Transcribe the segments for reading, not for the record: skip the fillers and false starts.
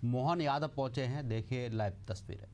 मोहन यादव पहुंचे हैं। देखिए लाइव तस्वीरें।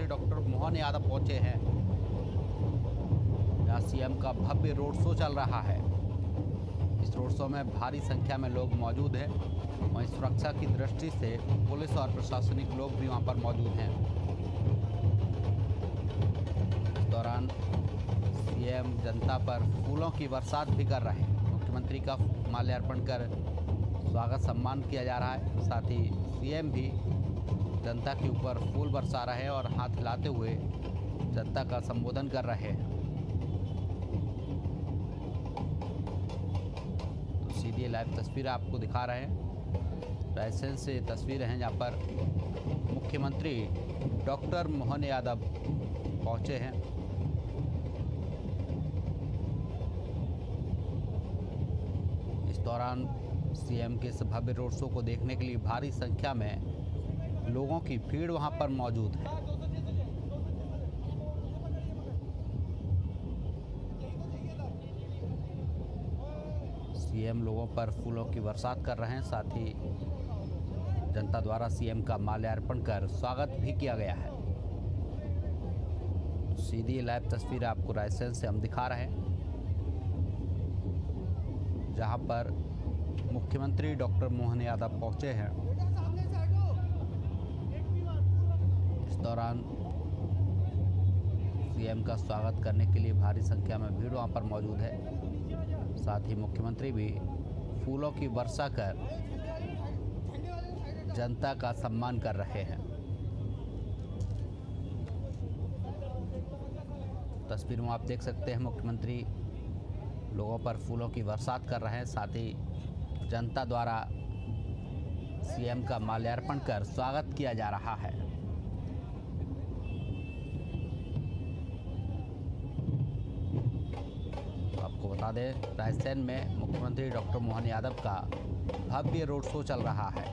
डॉक्टर मोहन यादव पहुंचे हैं। यहाँ सीएम का भव्य रोड शो चल रहा है। इस रोड शो में भारी संख्या में लोग मौजूद हैं। वहीं सुरक्षा की दृष्टि से पुलिस और प्रशासनिक लोग भी वहां पर मौजूद हैं। इस दौरान सीएम जनता पर फूलों की बरसात भी कर रहे हैं। मुख्यमंत्री का माल्यार्पण कर स्वागत सम्मान किया जा रहा है। साथ ही सीएम भी जनता के ऊपर फूल बरसा रहे हैं और हाथ हिलाते हुए जनता का संबोधन कर रहे हैं। तो सीधी लाइव तस्वीरें आपको दिखा रहे हैं। रायसेन से तस्वीरें हैं जहां पर मुख्यमंत्री डॉक्टर मोहन यादव पहुंचे हैं। इस दौरान सीएम के इस भव्य रोड शो को देखने के लिए भारी संख्या में लोगों की भीड़ वहां पर मौजूद है। सीएम लोगों पर फूलों की बरसात कर रहे हैं। साथ ही जनता द्वारा सीएम का माल्यार्पण कर स्वागत भी किया गया है। सीधी लाइव तस्वीर आपको रायसेन से हम दिखा रहे हैं, जहां पर मुख्यमंत्री डॉक्टर मोहन यादव पहुंचे हैं। इस दौरान सीएम का स्वागत करने के लिए भारी संख्या में भीड़ वहां पर मौजूद है। साथ ही मुख्यमंत्री भी फूलों की वर्षा कर जनता का सम्मान कर रहे हैं। तस्वीर में आप देख सकते हैं मुख्यमंत्री लोगों पर फूलों की बरसात कर रहे हैं। साथ ही जनता द्वारा सीएम का माल्यार्पण कर स्वागत किया जा रहा है। तो आपको बता दें, रायसेन में मुख्यमंत्री डॉक्टर मोहन यादव का भव्य रोड शो चल रहा है।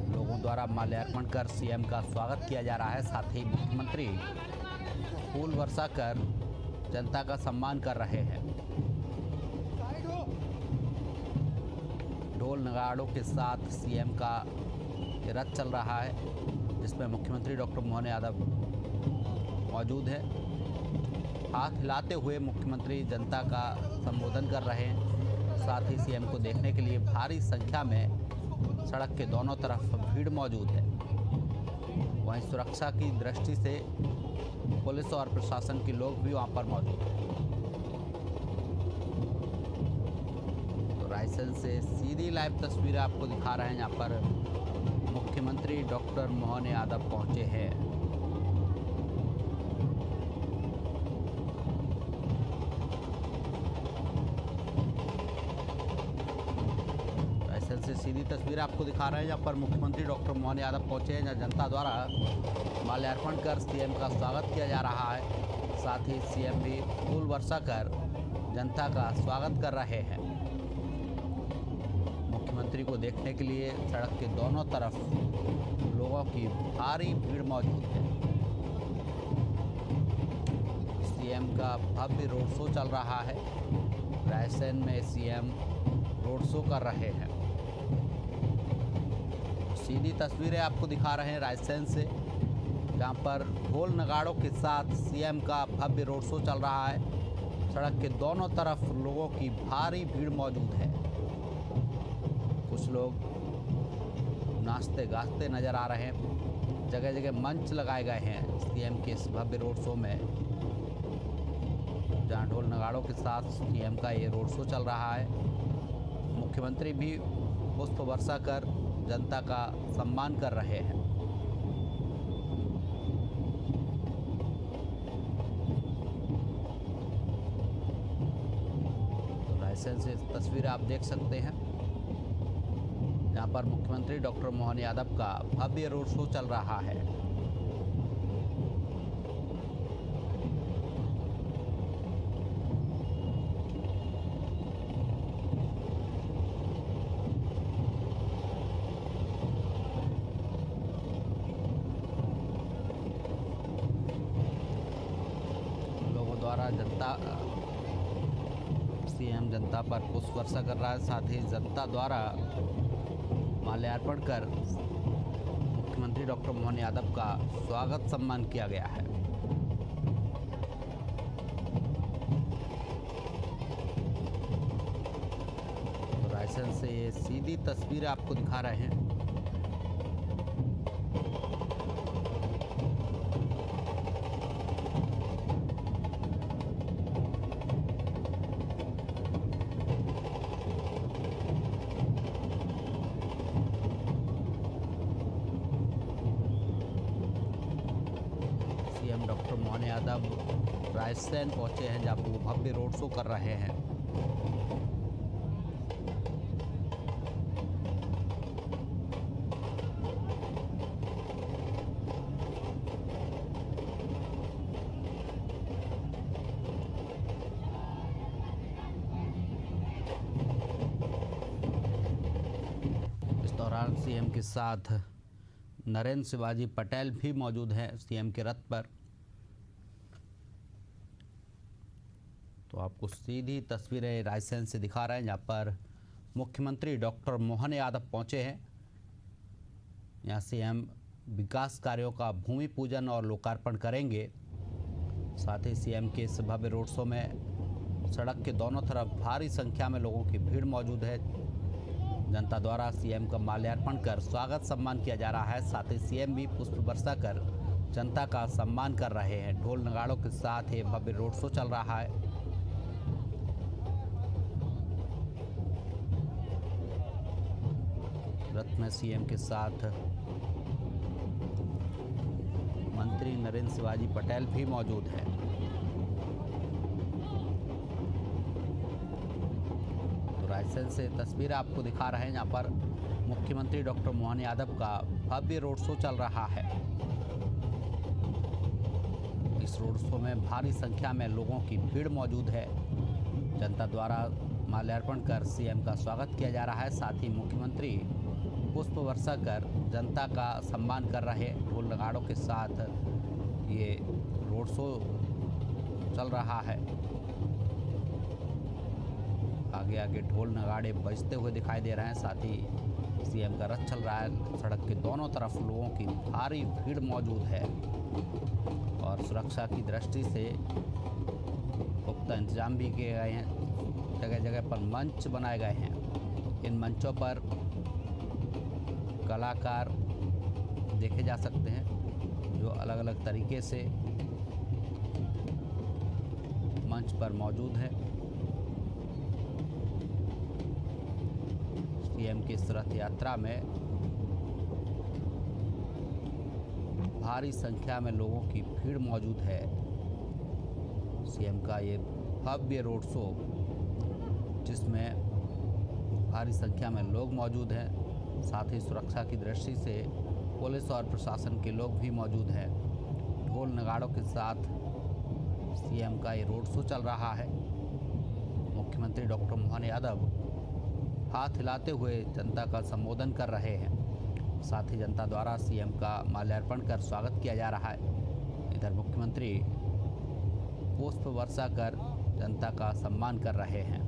लोगों द्वारा माल्यार्पण कर सीएम का स्वागत किया जा रहा है। साथ ही मुख्यमंत्री फूल वर्षा कर जनता का सम्मान कर रहे हैं। ढोल नगाड़ों के साथ सीएम का रथ चल रहा है, जिसमें मुख्यमंत्री डॉक्टर मोहन यादव मौजूद है। हाथ हिलाते हुए मुख्यमंत्री जनता का संबोधन कर रहे हैं। साथ ही सीएम को देखने के लिए भारी संख्या में सड़क के दोनों तरफ भीड़ मौजूद है। वहीं सुरक्षा की दृष्टि से पुलिस और प्रशासन के लोग भी वहां पर मौजूद हैं। तो रायसेन से सीधी लाइव तस्वीरें आपको दिखा रहे हैं। यहाँ पर मुख्यमंत्री डॉक्टर मोहन यादव पहुंचे हैं। रायसेन से सीधी तस्वीरें आपको दिखा रहे हैं। यहाँ पर मुख्यमंत्री डॉक्टर मोहन यादव पहुंचे हैं, जहाँ जनता द्वारा माल्यार्पण कर सीएम का स्वागत किया जा रहा है। साथ ही सीएम भी फूल वर्षा कर जनता का स्वागत कर रहे हैं। मुख्यमंत्री को देखने के लिए सड़क के दोनों तरफ लोगों की भारी भीड़ मौजूद है। सीएम का भव्य रोड शो चल रहा है। रायसेन में सीएम रोड शो कर रहे हैं। सीधी तस्वीरें आपको दिखा रहे हैं रायसेन से, जहाँ पर ढोल नगाड़ों के साथ सीएम का भव्य रोड शो चल रहा है। सड़क के दोनों तरफ लोगों की भारी भीड़ मौजूद है। कुछ लोग नाचते गाते नजर आ रहे हैं। जगह जगह मंच लगाए गए हैं सीएम के इस भव्य रोड शो में, जहाँ ढोल नगाड़ों के साथ सीएम का ये रोड शो चल रहा है। मुख्यमंत्री भी पुष्प वर्षा कर जनता का सम्मान कर रहे हैं। तो रायसेन से तस्वीरें आप देख सकते हैं, जहां पर मुख्यमंत्री डॉक्टर मोहन यादव का भव्य रोड शो चल रहा है। द्वारा जनता सीएम जनता पर पुष्प वर्षा कर रहा है। साथ ही जनता द्वारा माल्यार्पण कर मुख्यमंत्री डॉक्टर मोहन यादव का स्वागत सम्मान किया गया है। तो रायसेन से ये सीधी तस्वीरें आपको दिखा रहे हैं। सीएम डॉक्टर मोहन यादव रायसेन पहुंचे हैं, जहाँ पर वो भव्य रोड शो कर रहे हैं। इस दौरान सीएम के साथ नरेंद्र शिवाजी पटेल भी मौजूद हैं सीएम के रथ पर। तो आपको सीधी तस्वीरें रायसेन से दिखा रहे हैं, जहाँ पर मुख्यमंत्री डॉक्टर मोहन यादव पहुंचे हैं। यहाँ सीएम विकास कार्यों का भूमि पूजन और लोकार्पण करेंगे। साथ ही सीएम के इस भव्य रोड शो में सड़क के दोनों तरफ भारी संख्या में लोगों की भीड़ मौजूद है। जनता द्वारा सीएम का माल्यार्पण कर स्वागत सम्मान किया जा रहा है। साथ ही सीएम भी पुष्प वर्षा कर जनता का सम्मान कर रहे हैं। ढोल नगाड़ों के साथ ये भव्य रोड शो चल रहा है। रथ में सीएम के साथ मंत्री नरेंद्र शिवाजी पटेल भी मौजूद है। तो रायसेन से तस्वीर आपको दिखा रहे हैं। यहाँ पर मुख्यमंत्री डॉक्टर मोहन यादव का भव्य रोड शो चल रहा है। इस रोड शो में भारी संख्या में लोगों की भीड़ मौजूद है। जनता द्वारा माल्यार्पण कर सीएम का स्वागत किया जा रहा है। साथ ही मुख्यमंत्री पुष्प वर्षा कर जनता का सम्मान कर रहे। ढोल नगाड़ों के साथ ये रोड शो चल रहा है। आगे आगे ढोल नगाड़े बजते हुए दिखाई दे रहे हैं। साथ ही सीएम का रथ चल रहा है। सड़क के दोनों तरफ लोगों की भारी भीड़ मौजूद है और सुरक्षा की दृष्टि से पुख्ता इंतजाम भी किए गए हैं। जगह जगह पर मंच बनाए गए हैं। इन मंचों पर कलाकार देखे जा सकते हैं जो अलग अलग तरीके से मंच पर मौजूद है। सीएम की इस रथ यात्रा में भारी संख्या में लोगों की भीड़ मौजूद है। सीएम का ये भव्य रोड शो जिसमें भारी संख्या में लोग मौजूद हैं। साथ ही सुरक्षा की दृष्टि से पुलिस और प्रशासन के लोग भी मौजूद हैं। ढोल नगाड़ों के साथ सीएम का ये रोड शो चल रहा है। मुख्यमंत्री डॉक्टर मोहन यादव हाथ हिलाते हुए जनता का संबोधन कर रहे हैं। साथ ही जनता द्वारा सीएम का माल्यार्पण कर स्वागत किया जा रहा है। इधर मुख्यमंत्री पुष्प वर्षा कर जनता का सम्मान कर रहे हैं।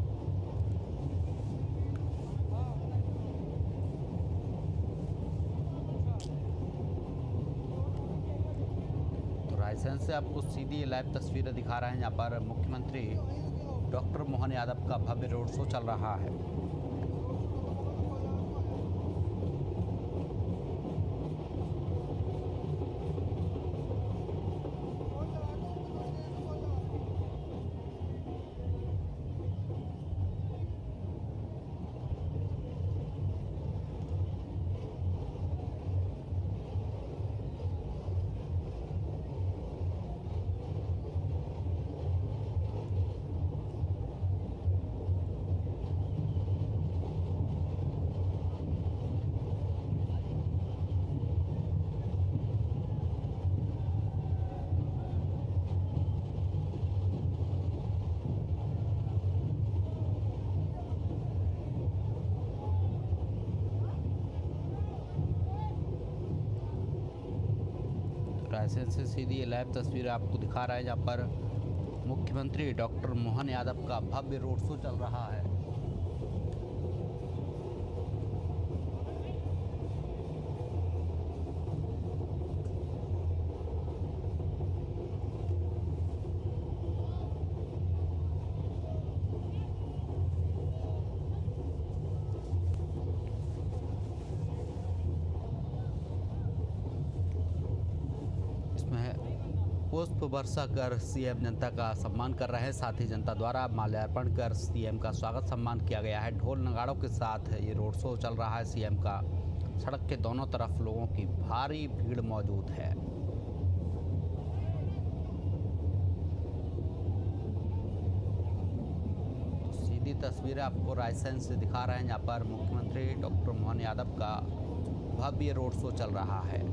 रायसेन से आपको सीधी लाइव तस्वीरें दिखा रहे हैं। यहाँ पर मुख्यमंत्री डॉक्टर मोहन यादव का भव्य रोड शो चल रहा है। रायसेन से सीधी ये लाइव तस्वीर आपको दिखा रहा है जहाँ पर मुख्यमंत्री डॉक्टर मोहन यादव का भव्य रोड शो चल रहा है। पुष्प वर्षा कर सीएम जनता का सम्मान कर रहे हैं। साथ ही जनता द्वारा माल्यार्पण कर सीएम का स्वागत सम्मान किया गया है। ढोल नगाड़ों के साथ ये रोड शो चल रहा है सीएम का। सड़क के दोनों तरफ लोगों की भारी भीड़ मौजूद है। तो सीधी तस्वीरें आपको रायसेन से दिखा रहे हैं जहाँ पर मुख्यमंत्री डॉक्टर मोहन यादव का भव्य रोड शो चल रहा है।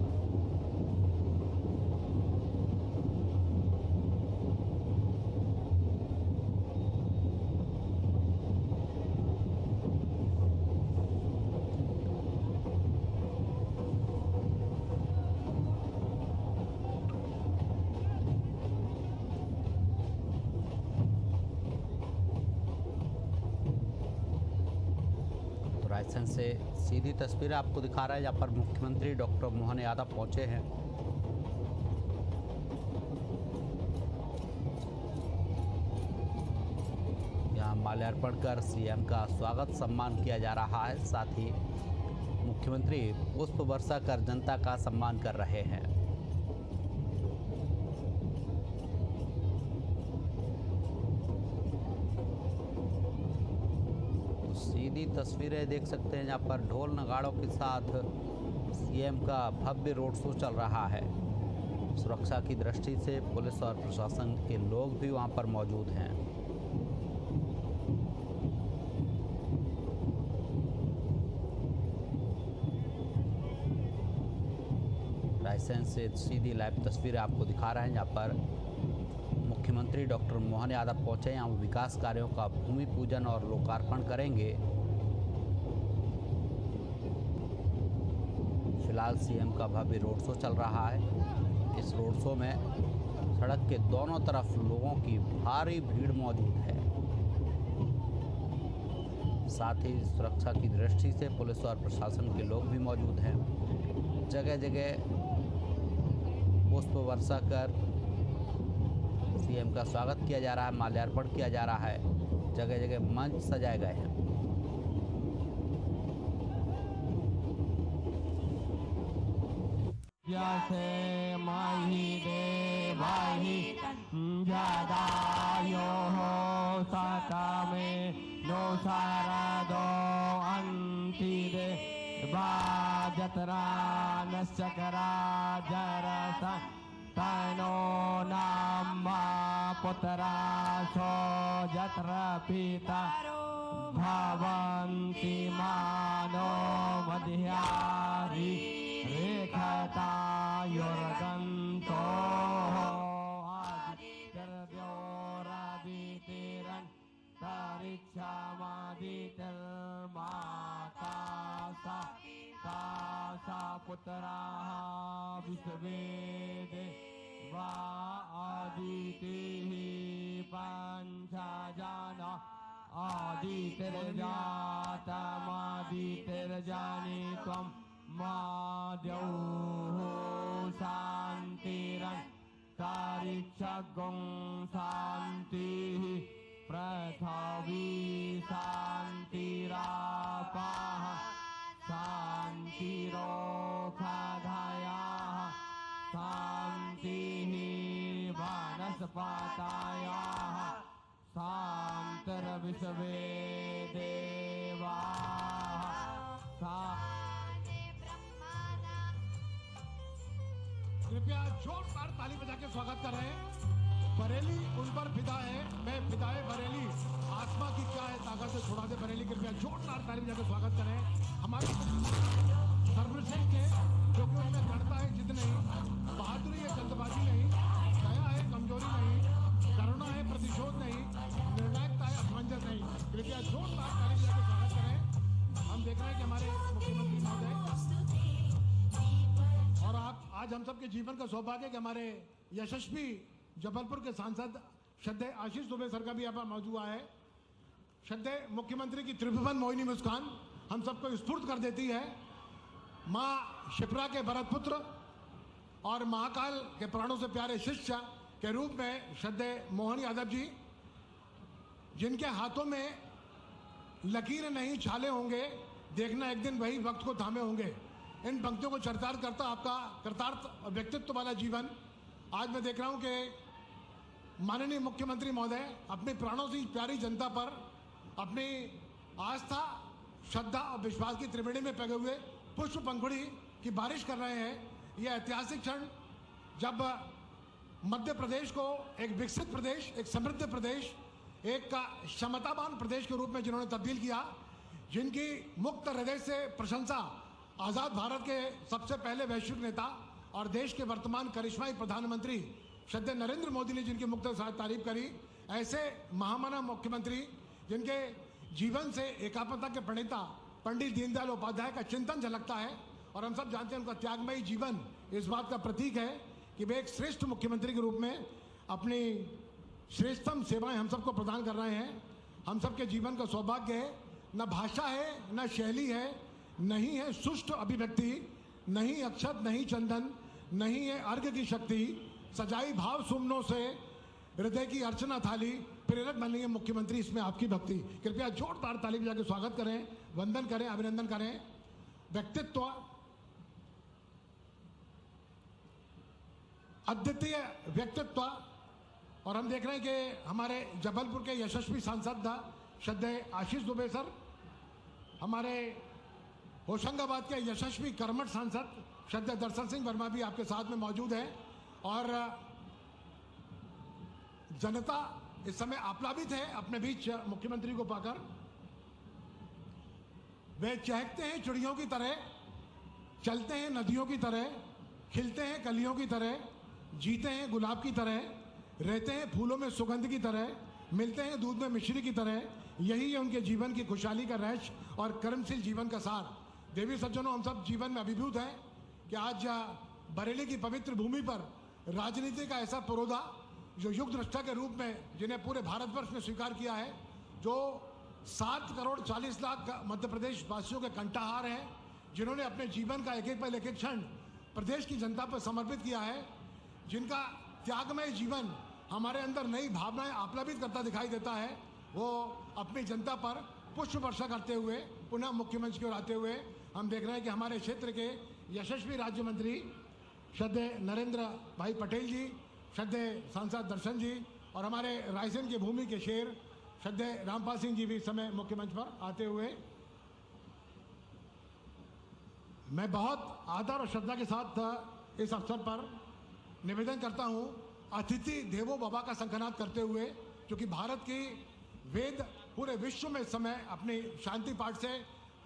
रायसेन से सीधी तस्वीरें आपको दिखा रहा है जहाँ पर मुख्यमंत्री डॉक्टर मोहन यादव पहुंचे हैं। यहाँ जहां माल्यार्पण कर सीएम का स्वागत सम्मान किया जा रहा है। साथ ही मुख्यमंत्री पुष्प वर्षा कर जनता का सम्मान कर रहे हैं। सीधी तस्वीरें देख सकते हैं जहां पर ढोल नगाड़ों के साथ सीएम का भव्य रोड शो चल रहा है। सुरक्षा की दृष्टि से पुलिस और प्रशासन के लोग भी वहां पर मौजूद हैं। रायसेन से सीधी लाइव तस्वीरें आपको दिखा रहे हैं जहां पर मुख्यमंत्री डॉक्टर मोहन यादव पहुंचे। यहाँ विकास कार्यों का भूमि पूजन और लोकार्पण करेंगे। फिलहाल सीएम का भव्य रोड शो चल रहा है। इस रोड शो में सड़क के दोनों तरफ लोगों की भारी भीड़ मौजूद है। साथ ही सुरक्षा की दृष्टि से पुलिस और प्रशासन के लोग भी मौजूद हैं। जगह जगह पुष्प वर्षा कर सीएम का स्वागत किया जा रहा है, माल्यार्पण किया जा रहा है। जगह जगह मंच सजाए गए हैं। यसे माही देवाही जदायो हो सका में नो सारा दो अंति दे बाजतरा नश्चकरा जरसा तनो नामा पुत्रा सो जत्र पिता भवन्ति मानो मध्यारी रेखता योरगन्तो आदित्यर्द्योरादितिरन् तरिच्छामादितिर्माता सा पुत्राः विश्वेदे वा आदितिः पञ्चजना आदितिर्जातमादितिर्जानि त्वं माद्यौः शान्तिरन् तारिक्षगुं शान्तिः पृथ्वी शान्तिरापाः शान्तिरोषधयाः शान्तिः वनस्पतयः शान्तिर्विश्वे देवाः। कृपया जोरदार ताली बजा के स्वागत कर रहे हैं। बरेली उन पर फिदा है, मैं फिदाए बरेली। आत्मा की क्या है ताकत से छुड़ा दे बरेली। कृपया जोरदार ताली बजा के स्वागत करें। हमारे सर्वश्रेष्ठ है जो कि उनमें दृढ़ता है, जिद नहीं, बहादुरी है, जल्दबाजी नहीं, दया है, कमजोरी नहीं, करुणा है, प्रतिशोध नहीं, निर्णायकता है, असमंजस नहीं। कृपया जोरदार ताली बजा के स्वागत करें। हम देख रहे हैं कि हमारे मुख्यमंत्री महोदय और आज हम सबके जीवन का सौभाग्य है कि हमारे यशस्वी जबलपुर के सांसद श्रद्धेय आशीष दुबे सर का भी यहाँ पर मौजूद है। श्रद्धेय मुख्यमंत्री की त्रिभुवन मोहिनी मुस्कान हम सबको स्फूर्त कर देती है। माँ शिप्रा के भरत पुत्र और महाकाल के प्राणों से प्यारे शिष्य के रूप में श्रद्धेय मोहन यादव जी, जिनके हाथों में लकीरें नहीं छाले होंगे, देखना एक दिन वही वक्त को थामे होंगे। इन पंक्तियों को चरितार्थ करता आपका कृतार्थ व्यक्तित्व वाला जीवन आज मैं देख रहा हूं कि माननीय मुख्यमंत्री महोदय अपने प्राणों से प्यारी जनता पर अपनी आस्था, श्रद्धा और विश्वास की त्रिवेणी में पगे हुए पुष्प पंखुड़ी की बारिश कर रहे हैं। यह ऐतिहासिक क्षण जब मध्य प्रदेश को एक विकसित प्रदेश, एक समृद्ध प्रदेश, एक क्षमतावान प्रदेश के रूप में जिन्होंने तब्दील किया, जिनकी मुक्त हृदय से प्रशंसा आज़ाद भारत के सबसे पहले वैश्विक नेता और देश के वर्तमान करिश्माई प्रधानमंत्री श्रद्धेय नरेंद्र मोदी ने जिनकी मुक्त तारीफ करी, ऐसे महामना मुख्यमंत्री जिनके जीवन से एकात्मता के प्रणेता पंडित दीनदयाल उपाध्याय का चिंतन झलकता है। और हम सब जानते हैं उनका त्यागमयी जीवन इस बात का प्रतीक है कि वे एक श्रेष्ठ मुख्यमंत्री के रूप में अपनी श्रेष्ठतम सेवाएं हम सबको प्रदान कर रहे हैं। हम सबके जीवन का सौभाग्य है, न भाषा है, न शैली है, नहीं है सुष्ट अभिव्यक्ति, नहीं अक्षत, नहीं चंदन, नहीं है अर्घ्य की शक्ति, सजाई भाव सुमनों से हृदय की अर्चना थाली, प्रेरक बनेंगे मुख्यमंत्री, इसमें आपकी भक्ति। कृपया जोरदार ताली बजा के स्वागत करें, वंदन करें, अभिनंदन करें। व्यक्तित्व, अद्वितीय व्यक्तित्व। और हम देख रहे हैं कि हमारे जबलपुर के यशस्वी सांसद श्रद्धेय आशीष दुबे सर, हमारे होशंगाबाद के यशस्वी कर्मठ सांसद श्रद्धेय दर्शन सिंह वर्मा भी आपके साथ में मौजूद हैं। और जनता इस समय आप्लावित है अपने बीच मुख्यमंत्री को पाकर। वे चहकते हैं चिड़ियों की तरह, चलते हैं नदियों की तरह, खिलते हैं कलियों की तरह, जीते हैं गुलाब की तरह, रहते हैं फूलों में सुगंध की तरह, मिलते हैं दूध में मिश्री की तरह। यही है उनके जीवन की खुशहाली का रहस्य और कर्मशील जीवन का सार। देवी सज्जनों, हम सब जीवन में अभिभूत हैं कि आज बरेली की पवित्र भूमि पर राजनीति का ऐसा पुरोधा जो युग दृष्टा के रूप में, जिन्हें पूरे भारतवर्ष ने स्वीकार किया है, जो 7 करोड़ 40 लाख मध्य प्रदेश वासियों के कंठाहार हैं, जिन्होंने अपने जीवन का एक एक पल, एक एक क्षण प्रदेश की जनता पर समर्पित किया है, जिनका त्यागमय जीवन हमारे अंदर नई भावनाएं आप्लावित करता दिखाई देता है, वो अपनी जनता पर पुष्प वर्षा करते हुए पुनः मुख्यमंत्री की ओर आते हुए हम देख रहे हैं कि हमारे क्षेत्र के यशस्वी राज्य मंत्री श्रद्धेय नरेंद्र भाई पटेल जी, श्रद्धेय सांसद दर्शन जी और हमारे रायसेन की भूमि के शेर श्रद्धेय रामपाल सिंह जी भी इस समय मुख्य मंच पर आते हुए। मैं बहुत आदर और श्रद्धा के साथ इस अवसर पर निवेदन करता हूं, अतिथि देवो भव का शंखनाद करते हुए, क्योंकि भारत की वेद पूरे विश्व में इस समय अपनी शांति पाठ से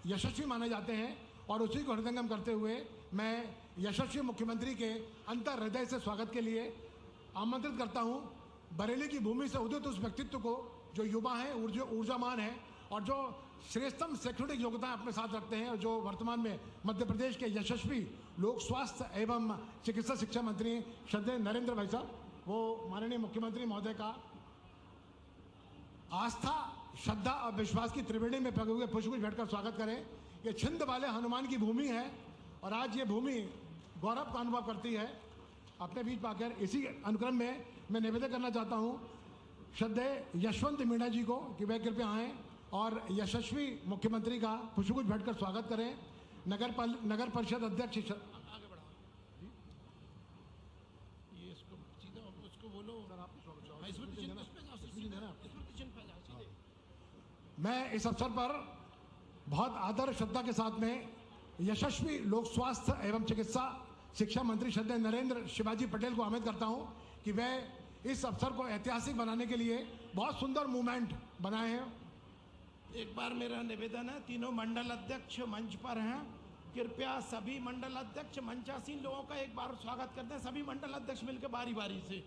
यशस्वी माने जाते हैं और उसी को हृदयंगम करते हुए मैं यशस्वी मुख्यमंत्री के अंतर हृदय से स्वागत के लिए आमंत्रित करता हूं। बरेली की भूमि से उदित उस व्यक्तित्व को जो युवा हैं, ऊर्जामान हैं और जो श्रेष्ठतम शैक्षणिक योग्यता अपने साथ रखते हैं और जो वर्तमान में मध्य प्रदेश के यशस्वी लोक स्वास्थ्य एवं चिकित्सा शिक्षा मंत्री श्रद्धेय नरेंद्र भाई साहब, वो माननीय मुख्यमंत्री महोदय का आस्था, श्रद्धा और विश्वास की त्रिवेणी में पगे हुए पुष्पगुच्छ भेंटकर स्वागत करें। ये छिंद वाले हनुमान की भूमि है और आज ये भूमि गौरव का अनुभव करती है अपने बीच पाकर। इसी अनुक्रम में मैं निवेदन करना चाहता हूँ श्रद्धेय यशवंत मीणा जी को कि वे कृपया आएँ और यशस्वी मुख्यमंत्री का पुष्पगुच्छ भेंटकर स्वागत करें। नगर परिषद अध्यक्ष आगे बढ़ा ये इसको सीधा उसको बोलो सर, आप मैं इस अवसर पर बहुत आदर श्रद्धा के साथ में यशस्वी लोक स्वास्थ्य एवं चिकित्सा शिक्षा मंत्री श्रद्धेय नरेंद्र शिवाजी पटेल को आमंत्रित करता हूं कि वे इस अवसर को ऐतिहासिक बनाने के लिए बहुत सुंदर मूवमेंट बनाए हैं। एक बार मेरा निवेदन है, तीनों मंडल अध्यक्ष मंच पर हैं, कृपया सभी मंडल अध्यक्ष मंचासीन लोगों का एक बार स्वागत करते हैं। सभी मंडल अध्यक्ष मिलकर बारी बारी से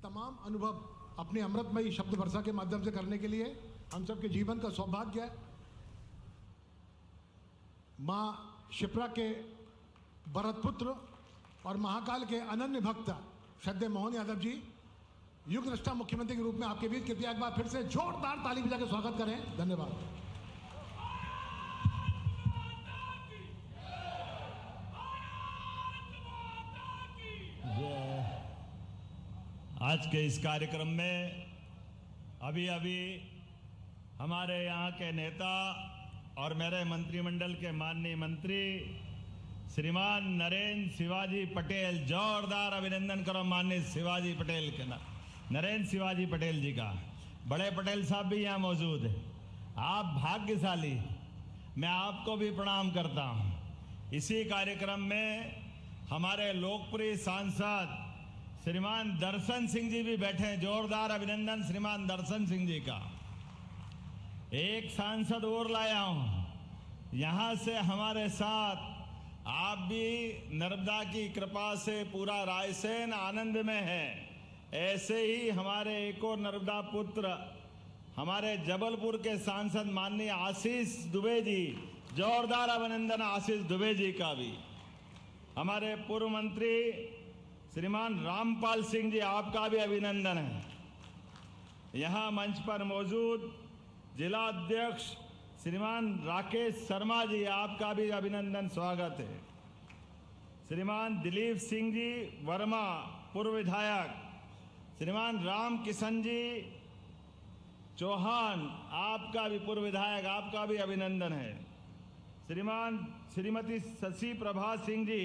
तमाम अनुभव अपने अमृतमयी शब्द वर्षा के माध्यम से करने के लिए हम सबके जीवन का सौभाग्य है। मां शिप्रा के भरतपुत्र और महाकाल के अनन्य भक्त श्रद्धेय मोहन यादव जी, युग दृष्टा मुख्यमंत्री के रूप में आपके बीच कृपया एक बार फिर से जोरदार ताली बजा के स्वागत करें। धन्यवाद। आज के इस कार्यक्रम में अभी अभी हमारे यहाँ के नेता और मेरे मंत्रिमंडल के माननीय मंत्री श्रीमान नरेंद्र शिवाजी पटेल, जोरदार अभिनंदन करो माननीय शिवाजी पटेल के नरेंद्र शिवाजी पटेल जी का। बड़े पटेल साहब भी यहाँ मौजूद है, आप भाग्यशाली, मैं आपको भी प्रणाम करता हूँ। इसी कार्यक्रम में हमारे लोकप्रिय सांसद श्रीमान दर्शन सिंह जी भी बैठे हैं, जोरदार अभिनंदन श्रीमान दर्शन सिंह जी का। एक सांसद और लाया हूँ यहाँ से हमारे साथ, आप भी नर्मदा की कृपा से पूरा रायसेन आनंद में है। ऐसे ही हमारे एक और नर्मदा पुत्र हमारे जबलपुर के सांसद माननीय आशीष दुबे जी, जोरदार अभिनंदन आशीष दुबे जी का भी। हमारे पूर्व मंत्री श्रीमान रामपाल सिंह जी, आपका भी अभिनंदन है। यहाँ मंच पर मौजूद जिला अध्यक्ष श्रीमान राकेश शर्मा जी, आपका भी अभिनंदन स्वागत है। श्रीमान दिलीप सिंह जी वर्मा पूर्व विधायक, श्रीमान राम किशन जी चौहान, आपका भी पूर्व विधायक, आपका भी अभिनंदन है। श्रीमती शशि प्रभा सिंह जी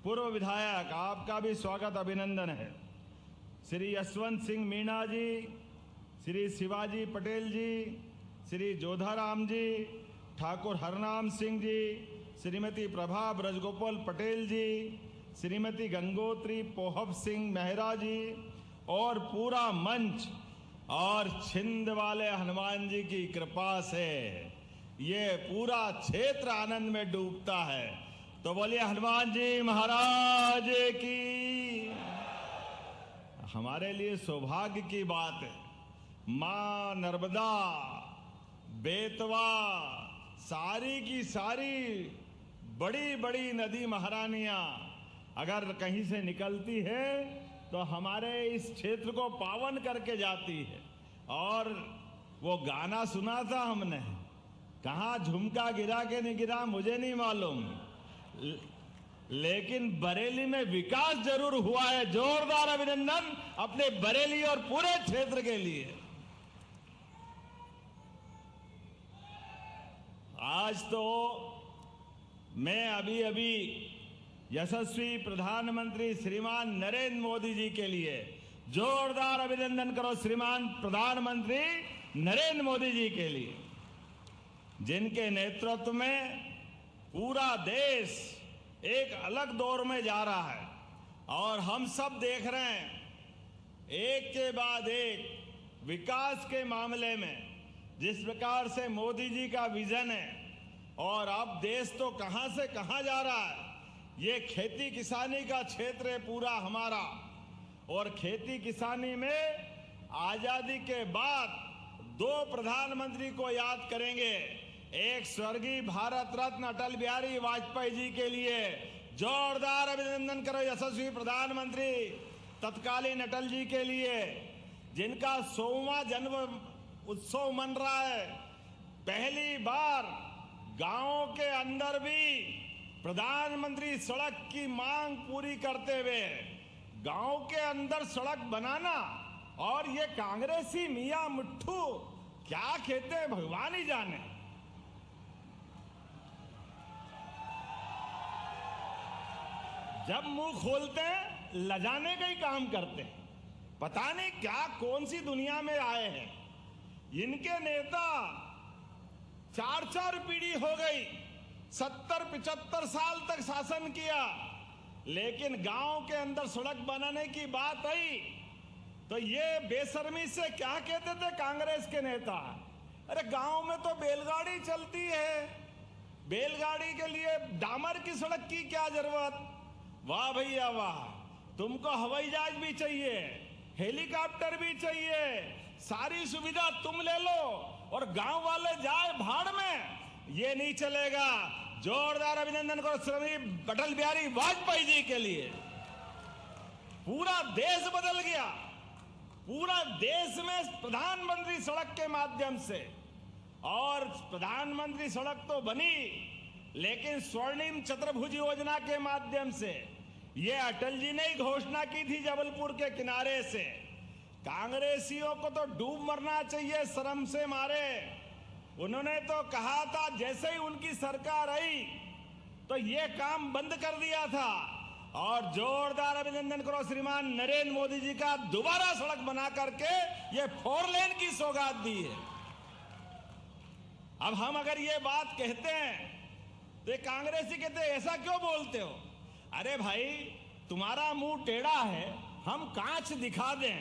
पूर्व विधायक, आपका भी स्वागत अभिनंदन है। श्री यशवंत सिंह मीणा जी, श्री शिवाजी पटेल जी, श्री जोधाराम जी, ठाकुर हरनाम सिंह जी, श्रीमती प्रभा ब्रजगोपाल पटेल जी, श्रीमती गंगोत्री पोहब सिंह मेहरा जी और पूरा मंच और छिंद वाले हनुमान जी की कृपा से ये पूरा क्षेत्र आनंद में डूबता है। तो बोलिए हनुमान जी महाराज की। हमारे लिए सौभाग्य की बात है, मां नर्मदा, बेतवा, सारी की सारी बड़ी बड़ी नदी महारानियां अगर कहीं से निकलती है तो हमारे इस क्षेत्र को पावन करके जाती है। और वो गाना सुना था हमने, कहाँ झुमका गिरा के नहीं गिरा मुझे नहीं मालूम, लेकिन बरेली में विकास जरूर हुआ है। जोरदार अभिनंदन अपने बरेली और पूरे क्षेत्र के लिए। आज तो मैं अभी यशस्वी प्रधानमंत्री श्रीमान नरेंद्र मोदी जी के लिए जोरदार अभिनंदन करो। श्रीमान प्रधानमंत्री नरेंद्र मोदी जी के लिए, जिनके नेतृत्व में पूरा देश एक अलग दौर में जा रहा है और हम सब देख रहे हैं एक के बाद एक विकास के मामले में जिस प्रकार से मोदी जी का विजन है। और अब देश तो कहां से कहां जा रहा है। ये खेती किसानी का क्षेत्र है पूरा हमारा, और खेती किसानी में आजादी के बाद दो प्रधानमंत्री को याद करेंगे। एक स्वर्गीय भारत रत्न अटल बिहारी वाजपेयी जी के लिए जोरदार अभिनंदन करो। यशस्वी प्रधानमंत्री तत्कालीन अटल जी के लिए, जिनका 100वां जन्म उत्सव मन रहा है। पहली बार गांवों के अंदर भी प्रधानमंत्री सड़क की मांग पूरी करते हुए गांव के अंदर सड़क बनाना। और ये कांग्रेसी मियां मुट्ठू क्या कहते हैं भगवान ही जाने। जब मुंह खोलते हैं लजाने का ही काम करते हैं। पता नहीं क्या कौन सी दुनिया में आए हैं। इनके नेता 4-4 पीढ़ी हो गई, 70-75 साल तक शासन किया, लेकिन गांव के अंदर सड़क बनाने की बात आई तो ये बेशर्मी से क्या कहते थे कांग्रेस के नेता, अरे गांव में तो बैलगाड़ी चलती है, बैलगाड़ी के लिए डामर की सड़क की क्या जरूरत। वाह भैया वाह, तुमको हवाई जहाज भी चाहिए, हेलीकॉप्टर भी चाहिए, सारी सुविधा तुम ले लो और गांव वाले जाए भाड़ में, ये नहीं चलेगा। जोरदार अभिनंदन करो श्री अटल बिहारी वाजपेयी जी के लिए। पूरा देश बदल गया। पूरा देश में प्रधानमंत्री सड़क के माध्यम से, और प्रधानमंत्री सड़क तो बनी लेकिन स्वर्णिम चतुर्भुज योजना के माध्यम से। ये अटल जी ने ही घोषणा की थी जबलपुर के किनारे से। कांग्रेसियों को तो डूब मरना चाहिए शर्म से मारे। उन्होंने तो कहा था जैसे ही उनकी सरकार आई तो ये काम बंद कर दिया था। और जोरदार अभिनंदन करो श्रीमान नरेंद्र मोदी जी का, दोबारा सड़क बना करके ये 4 लेन की सौगात दी है। अब हम अगर ये बात कहते हैं तो कांग्रेसी कहते हैं ऐसा क्यों बोलते हो। अरे भाई तुम्हारा मुंह टेढ़ा है, हम कांच दिखा दें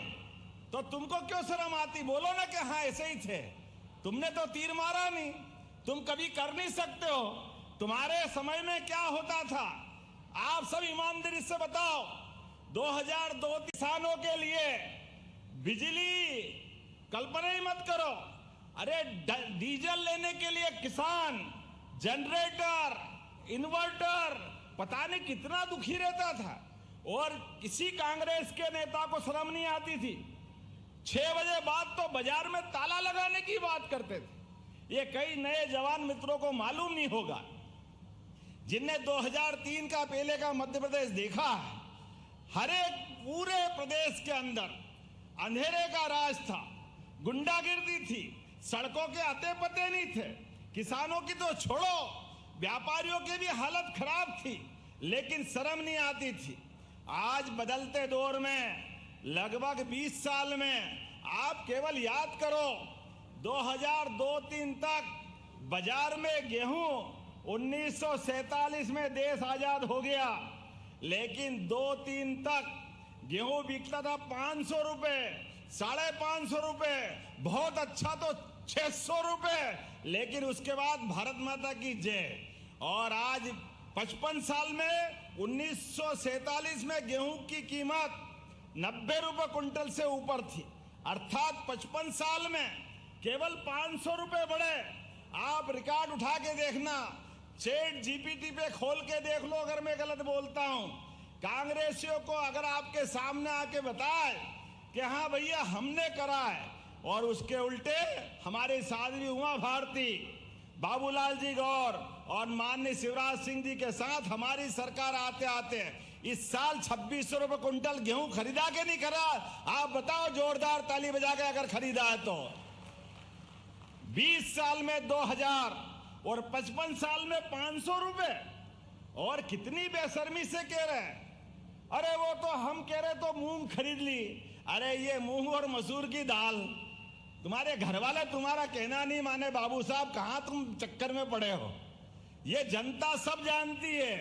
तो तुमको क्यों शर्म आती। बोलो ना कि हाँ ऐसे ही थे, तुमने तो तीर मारा नहीं, तुम कभी कर नहीं सकते हो। तुम्हारे समय में क्या होता था आप सब ईमानदारी से बताओ। 2002 किसानों के लिए बिजली कल्पना ही मत करो। अरे डीजल लेने के लिए किसान जनरेटर, इन्वर्टर, पता नहीं कितना दुखी रहता था। और किसी कांग्रेस के नेता को शर्म नहीं आती थी। 6 बजे बाद तो बाजार में ताला लगाने की बात करते थे। ये कई नए जवान मित्रों को मालूम नहीं होगा जिनने 2003 का पहले का मध्य प्रदेश देखा है। हर एक पूरे प्रदेश के अंदर अंधेरे का राज था, गुंडागिर्दी थी, सड़कों के अते पते नहीं थे। किसानों की तो छोड़ो, व्यापारियों की भी हालत खराब थी, लेकिन शर्म नहीं आती थी। आज बदलते दौर में लगभग 20 साल में आप केवल याद करो, 2002-03 तक बाजार में गेहूं 1947 में देश आजाद हो गया, लेकिन 2-3 तक गेहूं बिकता था 500 रुपए, 550 रुपए, बहुत अच्छा तो 600 रुपए, लेकिन उसके बाद भारत माता की जय। और आज 55 साल में 1947 में गेहूं की कीमत 90 रुपए क्विंटल से ऊपर थी, अर्थात 55 साल में केवल 500 रुपए बढ़े। आप रिकॉर्ड उठा के देखना, चैट जीपीटी पे खोल के देख लो अगर मैं गलत बोलता हूं। कांग्रेसियों को अगर आपके सामने आके बताए कि हाँ भैया हमने करा है, और उसके उल्टे हमारे साध्वी उमा भारती, बाबूलाल जी गौर और माननीय शिवराज सिंह जी के साथ हमारी सरकार आते आते इस साल 2600 रुपए क्विंटल गेहूं खरीदा के नहीं करा? आप बताओ, जोरदार ताली बजा के अगर खरीदा है तो। 20 साल में 2000 और 55 साल में 500 रुपए। और कितनी बेशर्मी से कह रहे हैं, अरे वो तो हम कह रहे तो मूंग खरीद ली। अरे ये मूंग और मसूर की दाल, तुम्हारे घर वाले तुम्हारा कहना नहीं माने बाबू साहब, कहां तुम चक्कर में पड़े हो। ये जनता सब जानती है,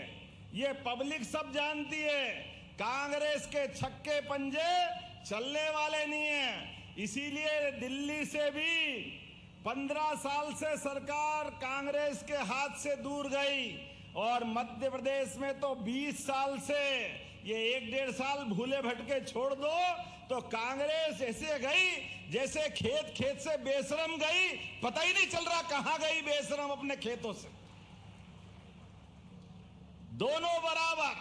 ये पब्लिक सब जानती है, कांग्रेस के छक्के पंजे चलने वाले नहीं है। इसीलिए दिल्ली से भी 15 साल से सरकार कांग्रेस के हाथ से दूर गई, और मध्य प्रदेश में तो 20 साल से, ये 1-1.5 साल भूले भटके छोड़ दो तो कांग्रेस ऐसे गई जैसे खेत खेत से बेशरम गई, पता ही नहीं चल रहा कहां गई बेशरम अपने खेतों से। दोनों बराबर।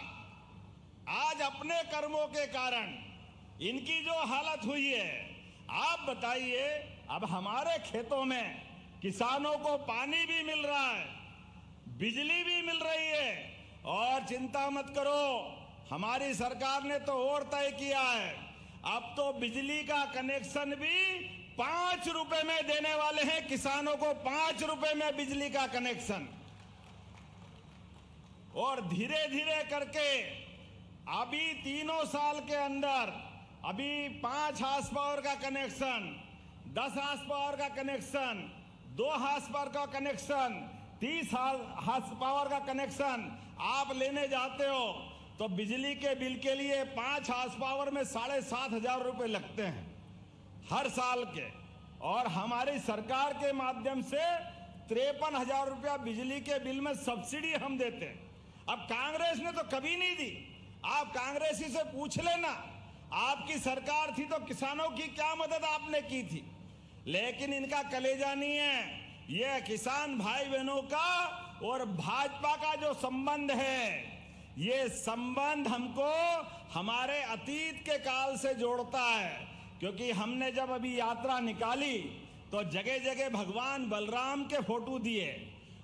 आज अपने कर्मों के कारण इनकी जो हालत हुई है, आप बताइए, अब हमारे खेतों में किसानों को पानी भी मिल रहा है, बिजली भी मिल रही है, और चिंता मत करो, हमारी सरकार ने तो और तय किया है, अब तो बिजली का कनेक्शन भी 5 रुपए में देने वाले हैं किसानों को, 5 रुपए में बिजली का कनेक्शन। और धीरे धीरे करके अभी 3 साल के अंदर अभी 5 हार्स पावर का कनेक्शन, 10 हार्स पावर का कनेक्शन, 2 हार्स पावर का कनेक्शन, 30 हार्स पावर का कनेक्शन आप लेने जाते हो तो बिजली के बिल के लिए 5 हार्स पावर में 7,500 रुपए लगते हैं हर साल के। और हमारी सरकार के माध्यम से 53,000 रुपया बिजली के बिल में सब्सिडी हम देते हैं। अब कांग्रेस ने तो कभी नहीं दी, आप कांग्रेसी से पूछ लेना, आपकी सरकार थी तो किसानों की क्या मदद आपने की थी। लेकिन इनका कलेजा नहीं है, ये किसान भाई बहनों का और भाजपा का जो संबंध है, ये संबंध हमको हमारे अतीत के काल से जोड़ता है। क्योंकि हमने जब अभी यात्रा निकाली तो जगह जगह भगवान बलराम के फोटो दिए,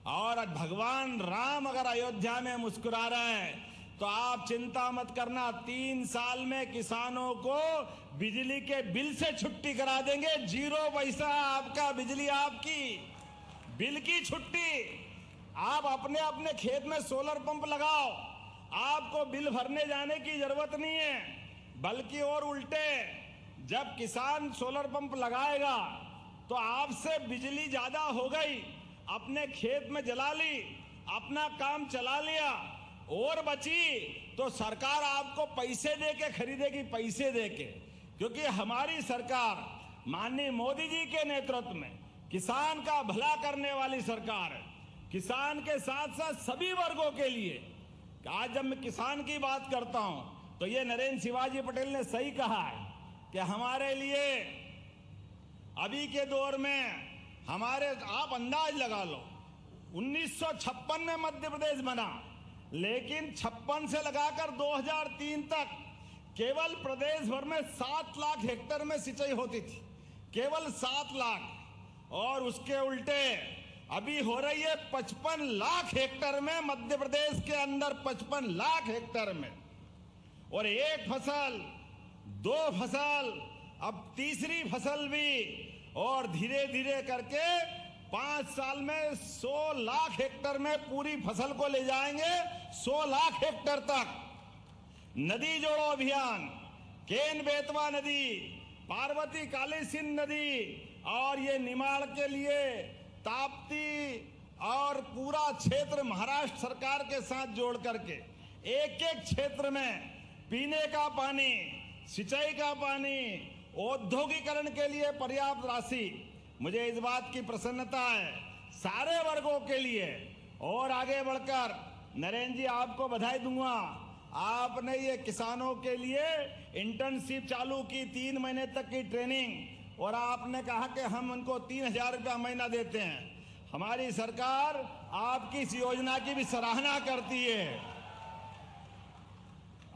और भगवान राम अगर अयोध्या में मुस्कुरा रहे हैं तो आप चिंता मत करना, 3 साल में किसानों को बिजली के बिल से छुट्टी करा देंगे। 0 पैसा आपका, बिजली आपकी, बिल की छुट्टी। आप अपने अपने खेत में सोलर पंप लगाओ, आपको बिल भरने जाने की जरूरत नहीं है। बल्कि और उल्टे, जब किसान सोलर पंप लगाएगा तो आपसे बिजली ज्यादा हो गई, अपने खेत में जला ली, अपना काम चला लिया, और बची तो सरकार आपको पैसे दे के खरीदेगी, पैसे दे के। क्योंकि हमारी सरकार माननीय मोदी जी के नेतृत्व में किसान का भला करने वाली सरकार है। किसान के साथ साथ सभी वर्गों के लिए। आज जब मैं किसान की बात करता हूं तो ये नरेंद्र शिवाजी पटेल ने सही कहा है कि हमारे लिए अभी के दौर में हमारे, आप अंदाज लगा लो, 1956 में मध्य प्रदेश बना, लेकिन 56 से लगाकर 2003 तक केवल प्रदेश भर में 7 लाख हेक्टेयर में सिंचाई होती थी, केवल 7 लाख। और उसके उल्टे अभी हो रही है 55 लाख हेक्टेयर में, मध्य प्रदेश के अंदर 55 लाख हेक्टेयर में। और 1 फसल, 2 फसल, अब तीसरी फसल भी, और धीरे धीरे करके 5 साल में 100 लाख हेक्टेयर में पूरी फसल को ले जाएंगे, 100 लाख हेक्टेयर तक। नदी जोड़ो अभियान, केन बेतवा नदी, पार्वती काली सिंध नदी, और ये निमाड़ के लिए ताप्ती और पूरा क्षेत्र महाराष्ट्र सरकार के साथ जोड़ करके एक एक क्षेत्र में पीने का पानी, सिंचाई का पानी, औद्योगिकरण के लिए पर्याप्त राशि। मुझे इस बात की प्रसन्नता है सारे वर्गों के लिए। और आगे बढ़कर नरेंद्र जी आपको बधाई दूंगा, आपने ये किसानों के लिए इंटर्नशिप चालू की, 3 महीने तक की ट्रेनिंग, और आपने कहा कि हम उनको 3,000 रुपया महीना देते हैं। हमारी सरकार आपकी इस योजना की भी सराहना करती है।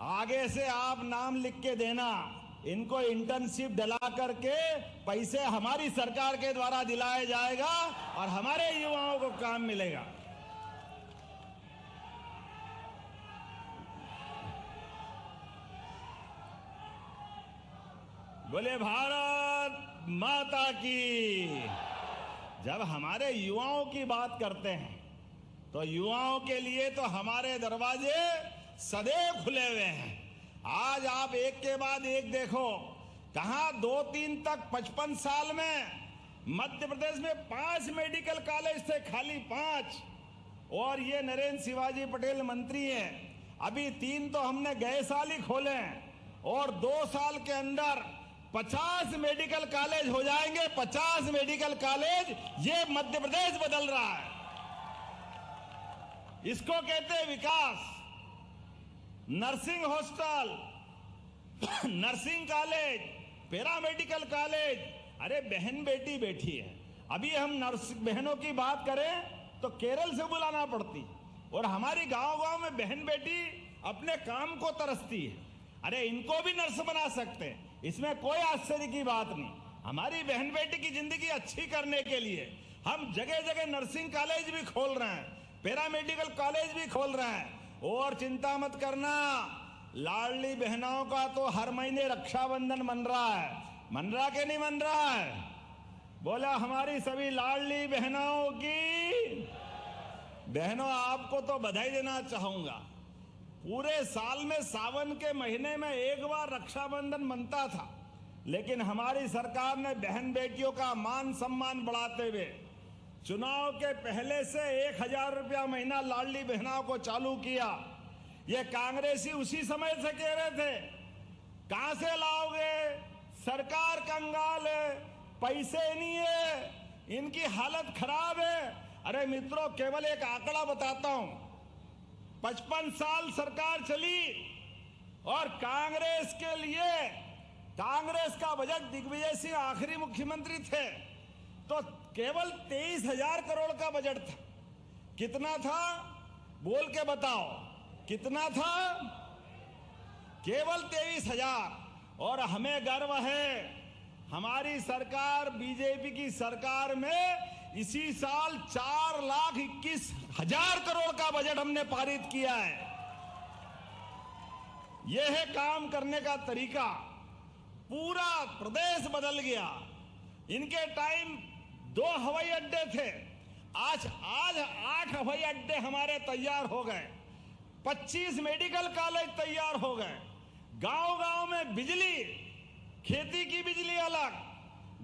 आगे से आप नाम लिख के देना, इनको इंटर्नशिप दिला करके पैसे हमारी सरकार के द्वारा दिलाया जाएगा और हमारे युवाओं को काम मिलेगा। बोले भारत माता की। जब हमारे युवाओं की बात करते हैं तो युवाओं के लिए तो हमारे दरवाजे सदैव खुले हुए हैं। आज आप एक के बाद एक देखो, कहां 2-3 तक 55 साल में मध्य प्रदेश में 5 मेडिकल कॉलेज थे, खाली 5। और ये नरेंद्र शिवाजी पटेल मंत्री हैं, अभी 3 तो हमने गए साल ही खोले हैं, और 2 साल के अंदर 50 मेडिकल कॉलेज हो जाएंगे। 50 मेडिकल कॉलेज, ये मध्य प्रदेश बदल रहा है। इसको कहते हैं विकास। Nursing hostel, nursing college, paramedical college. अरे बहन बेटी बैठी है, अभी हम नर्स बहनों की बात करें तो केरल से बुलाना पड़ती, और हमारी गांव-गांव में बहन बेटी अपने काम को तरसती है। अरे इनको भी नर्स बना सकते हैं, इसमें कोई आश्चर्य की बात नहीं। हमारी बहन बेटी की जिंदगी अच्छी करने के लिए हम जगह जगह नर्सिंग कॉलेज भी खोल रहे हैं, पैरामेडिकल कॉलेज भी खोल रहे हैं। और चिंता मत करना, लाडली बहनों का तो हर महीने रक्षाबंधन मन रहा है। मन रहा कि नहीं मन रहा है? बोला हमारी सभी लाडली बहनों की। बहनों आपको तो बधाई देना चाहूंगा। पूरे साल में सावन के महीने में एक बार रक्षाबंधन मनता था, लेकिन हमारी सरकार ने बहन बेटियों का मान सम्मान बढ़ाते हुए चुनाव के पहले से 1,000 रुपया महीना लाडली बहनों को चालू किया। ये कांग्रेसी उसी समय से कह रहे थे कहां से लाओगे, सरकार कंगाल है, पैसे नहीं है, इनकी हालत खराब है। अरे मित्रों, केवल एक आंकड़ा बताता हूं, 55 साल सरकार चली और कांग्रेस के लिए, कांग्रेस का बजट, दिग्विजय सिंह आखिरी मुख्यमंत्री थे तो केवल 23,000 करोड़ का बजट था। कितना था बोल के बताओ, कितना था? केवल 23,000। और हमें गर्व है, हमारी सरकार, बीजेपी की सरकार में इसी साल 4,21,000 करोड़ का बजट हमने पारित किया है। यह है काम करने का तरीका। पूरा प्रदेश बदल गया। इनके टाइम 2 हवाई अड्डे थे, आज 8 हवाई अड्डे हमारे तैयार हो गए, 25 मेडिकल कॉलेज तैयार हो गए, गांव-गांव में बिजली, खेती की बिजली अलग,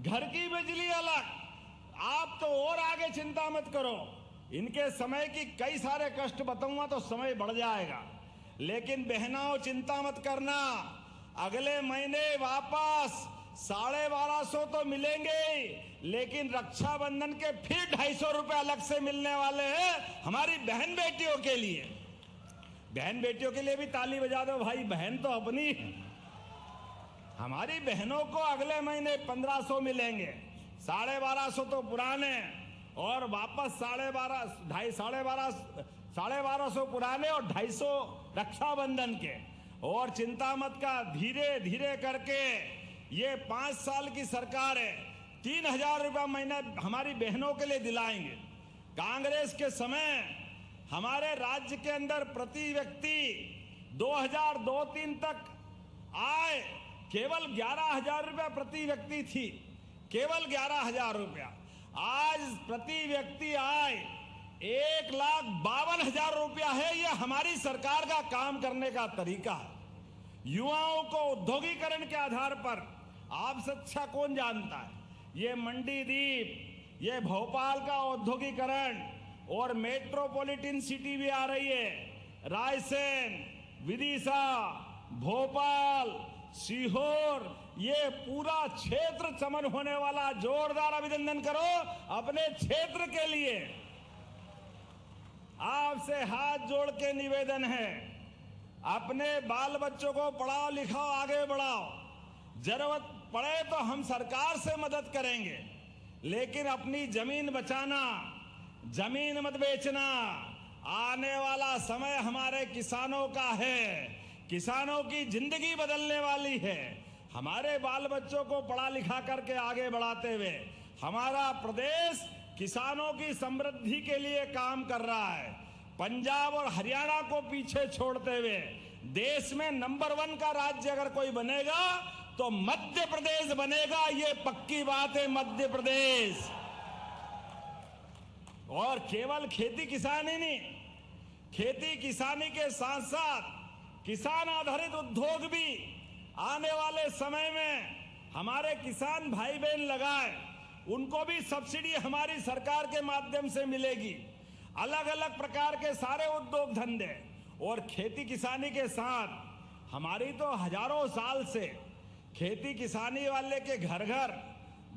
घर की बिजली अलग। आप तो और आगे चिंता मत करो, इनके समय की कई सारे कष्ट बताऊंगा तो समय बढ़ जाएगा। लेकिन बहनों चिंता मत करना, अगले महीने वापस 1250 तो मिलेंगे, लेकिन रक्षाबंधन के फिर 250 रुपए अलग से मिलने वाले हैं हमारी बहन बेटियों के लिए। बहन बेटियों के लिए भी ताली बजा दो भाई, बहन तो अपनी है। हमारी बहनों को अगले महीने 1500 मिलेंगे, 1250 तो पुराने और वापस 1250 पुराने और 250 रक्षाबंधन के। और चिंता मत का, धीरे धीरे करके ये 5 साल की सरकार है, 3,000 रुपया महीना हमारी बहनों के लिए दिलाएंगे। कांग्रेस के समय हमारे राज्य के अंदर प्रति व्यक्ति 2002-03 तक आय केवल 11,000 रुपया प्रति व्यक्ति थी, केवल 11,000 रुपया। आज प्रति व्यक्ति आय 1,52,000 रुपया है। यह हमारी सरकार का काम करने का तरीका है। युवाओं को औद्योगिकरण के आधार पर आपसे अच्छा कौन जानता है, ये मंडीदीप, ये भोपाल का औद्योगिकरण और मेट्रोपॉलिटन सिटी भी आ रही है, रायसेन, विदिशा, भोपाल, सीहोर, ये पूरा क्षेत्र चमन होने वाला। जोरदार अभिनंदन करो अपने क्षेत्र के लिए। आपसे हाथ जोड़ के निवेदन है, अपने बाल बच्चों को पढ़ाओ लिखाओ, आगे बढ़ाओ। जरूरत पड़े तो हम सरकार से मदद करेंगे, लेकिन अपनी जमीन बचाना, जमीन मत बेचना। आने वाला समय हमारे किसानों का है, किसानों की जिंदगी बदलने वाली है। हमारे बाल बच्चों को पढ़ा लिखा करके आगे बढ़ाते हुए हमारा प्रदेश किसानों की समृद्धि के लिए काम कर रहा है। पंजाब और हरियाणा को पीछे छोड़ते हुए देश में नंबर 1 का राज्य अगर कोई बनेगा तो मध्य प्रदेश बनेगा। ये पक्की बात है, मध्य प्रदेश। और केवल खेती किसानी नहीं, खेती किसानी के साथ साथ किसान आधारित उद्योग भी आने वाले समय में हमारे किसान भाई बहन लगाए, उनको भी सब्सिडी हमारी सरकार के माध्यम से मिलेगी। अलग अलग प्रकार के सारे उद्योग धंधे और खेती किसानी के साथ हमारी तो हजारों साल से खेती किसानी वाले के घर घर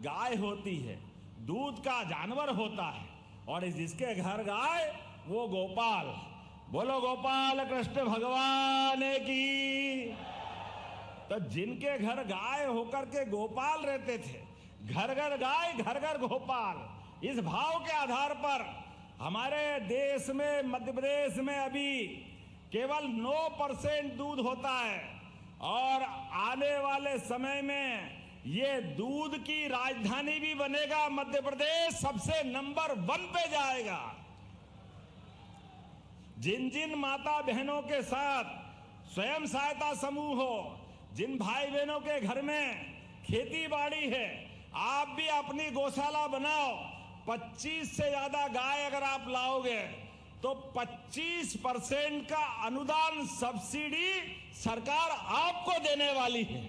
गाय होती है, दूध का जानवर होता है, और जिसके घर गाय वो गोपाल। बोलो गोपाल कृष्ण भगवान की। तो जिनके घर गाय होकर के गोपाल रहते थे, घर घर गाय घर घर गोपाल, इस भाव के आधार पर हमारे देश में मध्य प्रदेश में अभी केवल 9% दूध होता है, और आने वाले समय में ये दूध की राजधानी भी बनेगा। मध्य प्रदेश सबसे नंबर 1 पे जाएगा। जिन जिन माता बहनों के साथ स्वयं सहायता समूह हो, जिन भाई बहनों के घर में खेती बाड़ी है, आप भी अपनी गौशाला बनाओ। 25 से ज्यादा गाय अगर आप लाओगे तो 25% का अनुदान सब्सिडी सरकार आपको देने वाली है।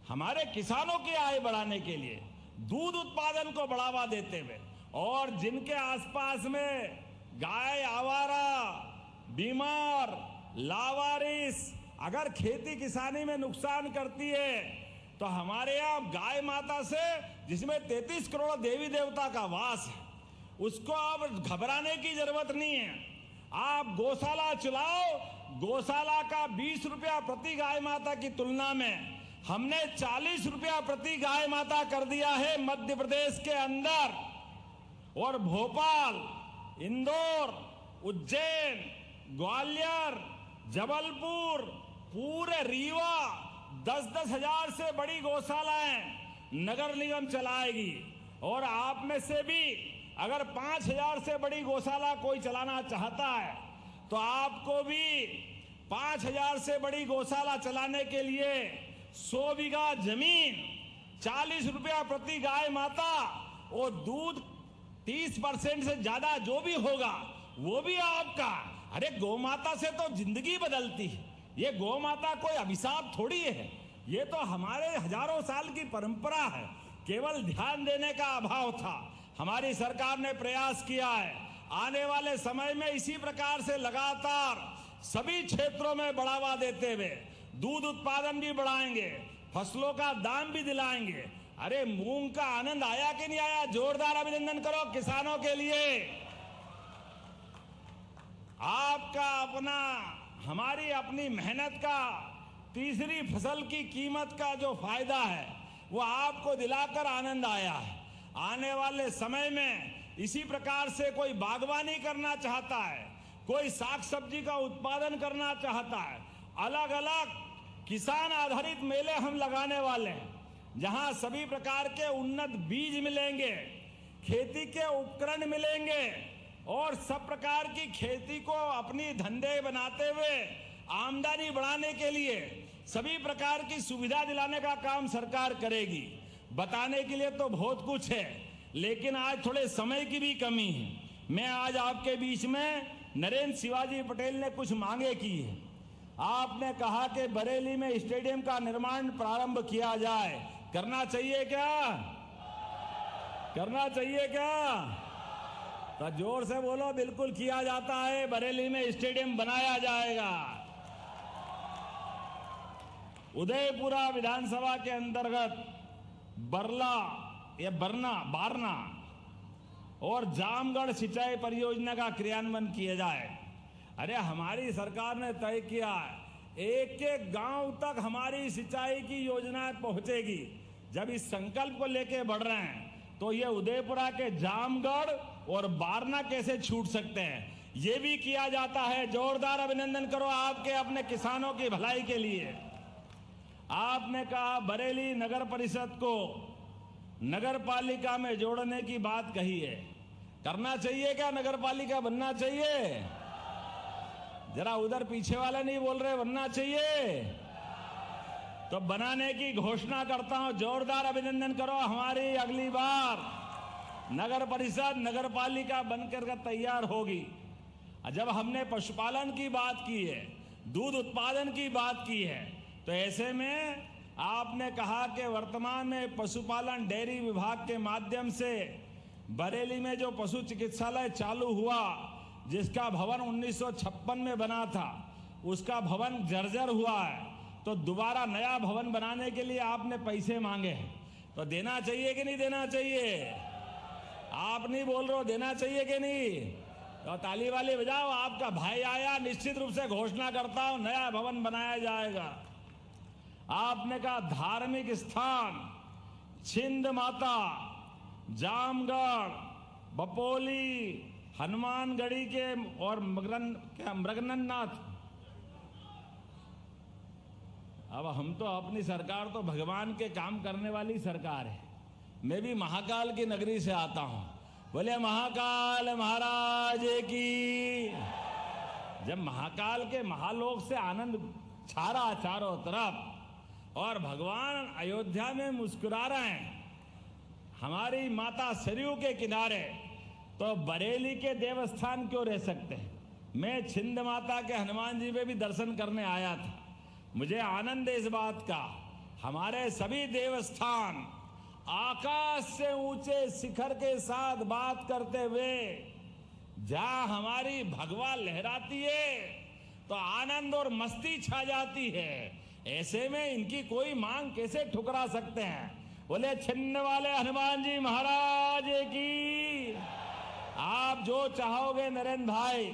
हमारे किसानों की आय बढ़ाने के लिए, दूध उत्पादन को बढ़ावा देते हुए, और जिनके आसपास में गाय आवारा, बीमार, लावारिस अगर खेती किसानी में नुकसान करती है, तो हमारे यहाँ गाय माता से, जिसमें 33 करोड़ देवी देवता का वास है, उसको अब घबराने की जरूरत नहीं है। आप गौशाला चलाओ। गौशाला का 20 रुपया प्रति गाय माता की तुलना में हमने 40 रुपया प्रति गाय माता कर दिया है मध्य प्रदेश के अंदर। और भोपाल, इंदौर, उज्जैन, ग्वालियर, जबलपुर, पूरे रीवा 10-10 हजार से बड़ी गौशालाएं नगर निगम चलाएगी। और आप में से भी अगर 5,000 से बड़ी गौशाला कोई चलाना चाहता है, तो आपको भी 5,000 से बड़ी गौशाला चलाने के लिए 100 बीघा जमीन, 40 रुपया प्रति गाय माता, और दूध 30% से ज्यादा जो भी होगा वो भी आपका। अरे गौ माता से तो जिंदगी बदलती है। ये गौ माता कोई अभिशाप थोड़ी है, ये तो हमारे हजारों साल की परंपरा है। केवल ध्यान देने का अभाव था। हमारी सरकार ने प्रयास किया है। आने वाले समय में इसी प्रकार से लगातार सभी क्षेत्रों में बढ़ावा देते हुए दूध उत्पादन भी बढ़ाएंगे, फसलों का दाम भी दिलाएंगे। अरे मूंग का आनंद आया कि नहीं आया? जोरदार अभिनंदन करो किसानों के लिए। आपका अपना, हमारी अपनी मेहनत का, तीसरी फसल की कीमत का जो फायदा है वो आपको दिलाकर आनंद आया है। आने वाले समय में इसी प्रकार से कोई बागवानी करना चाहता है, कोई साग सब्जी का उत्पादन करना चाहता है, अलग अलग किसान आधारित मेले हम लगाने वाले हैं, जहां सभी प्रकार के उन्नत बीज मिलेंगे, खेती के उपकरण मिलेंगे, और सब प्रकार की खेती को अपनी धंधे बनाते हुए आमदनी बढ़ाने के लिए सभी प्रकार की सुविधा दिलाने का काम सरकार करेगी। बताने के लिए तो बहुत कुछ है, लेकिन आज थोड़े समय की भी कमी है। मैं आज आपके बीच में नरेंद्र शिवाजी पटेल ने कुछ मांगे की है। आपने कहा कि बरेली में स्टेडियम का निर्माण प्रारंभ किया जाए, करना चाहिए क्या? करना चाहिए क्या? तो जोर से बोलो, बिल्कुल किया जाता है। बरेली में स्टेडियम बनाया जाएगा। उदयपुरा विधानसभा के अंतर्गत बारना और जामगढ़ सिंचाई परियोजना का क्रियान्वयन किया जाए। अरे हमारी सरकार ने तय किया एक एक गांव तक हमारी सिंचाई की योजनाएं पहुंचेगी। जब इस संकल्प को लेके बढ़ रहे हैं तो ये उदयपुरा के जामगढ़ और बारना कैसे छूट सकते हैं, ये भी किया जाता है। जोरदार अभिनंदन करो आपके अपने किसानों की भलाई के लिए। आपने कहा बरेली नगर परिषद को नगर पालिका में जोड़ने की बात कही है, करना चाहिए क्या? नगर पालिका बनना चाहिए? जरा उधर पीछे वाले नहीं बोल रहे, बनना चाहिए? तो बनाने की घोषणा करता हूं। जोरदार अभिनंदन करो। हमारी अगली बार नगर परिषद नगर पालिका बनकर तैयार होगी। जब हमने पशुपालन की बात की है, दूध उत्पादन की बात की है, तो ऐसे में आपने कहा कि वर्तमान में पशुपालन डेयरी विभाग के माध्यम से बरेली में जो पशु चिकित्सालय चालू हुआ, जिसका भवन 1956 में बना था, उसका भवन जर्जर हुआ है। तो दोबारा नया भवन बनाने के लिए आपने पैसे मांगे हैं, तो देना चाहिए कि नहीं देना चाहिए? आप नहीं बोल रहे हो, देना चाहिए कि नहीं? तो ताली वाली बजाओ। आपका भाई आया, निश्चित रूप से घोषणा करता हूं नया भवन बनाया जाएगा। आपने कहा धार्मिक स्थान छिंद माता, जामगढ़, बपोली, हनुमानगढ़ी के और मृगननाथ। अब हम तो अपनी सरकार तो भगवान के काम करने वाली सरकार है। मैं भी महाकाल की नगरी से आता हूं। बोले महाकाल महाराज की। जब महाकाल के महालोक से आनंद छा रहा चारों तरफ और भगवान अयोध्या में मुस्कुरा रहे हैं, हमारी माता सरयू के किनारे, तो बरेली के देवस्थान क्यों रह सकते हैं? मैं छिंद माता के हनुमान जी में भी दर्शन करने आया था। मुझे आनंद है इस बात का। हमारे सभी देवस्थान आकाश से ऊंचे शिखर के साथ बात करते हुए जहां हमारी भगवा लहराती है तो आनंद और मस्ती छा जाती है। ऐसे में इनकी कोई मांग कैसे ठुकरा सकते हैं? बोले छिन्न वाले हनुमान जी महाराज की। आप जो चाहोगे नरेंद्र भाई,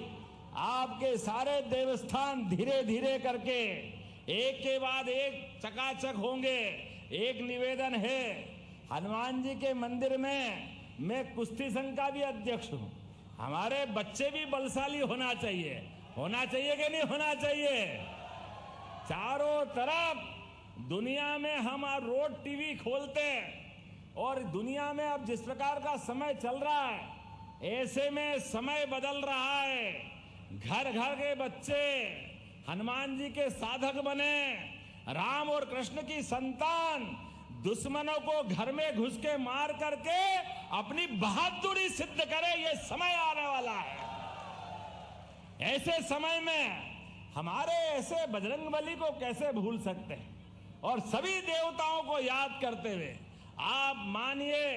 आपके सारे देवस्थान धीरे धीरे करके एक के बाद एक चकाचक होंगे। एक निवेदन है, हनुमान जी के मंदिर में मैं कुश्ती संघ का भी अध्यक्ष हूं। हमारे बच्चे भी बलशाली होना चाहिए। होना चाहिए कि नहीं होना चाहिए? चारों तरफ दुनिया में हम रोड टीवी खोलते हैं और दुनिया में अब जिस प्रकार का समय चल रहा है, ऐसे में समय बदल रहा है। घर घर के बच्चे हनुमान जी के साधक बने। राम और कृष्ण की संतान दुश्मनों को घर में घुस के मार करके अपनी बहादुरी सिद्ध करे। ये समय आने वाला है। ऐसे समय में हमारे ऐसे बजरंगबली को कैसे भूल सकते हैं? और सभी देवताओं को याद करते हुए आप मानिए,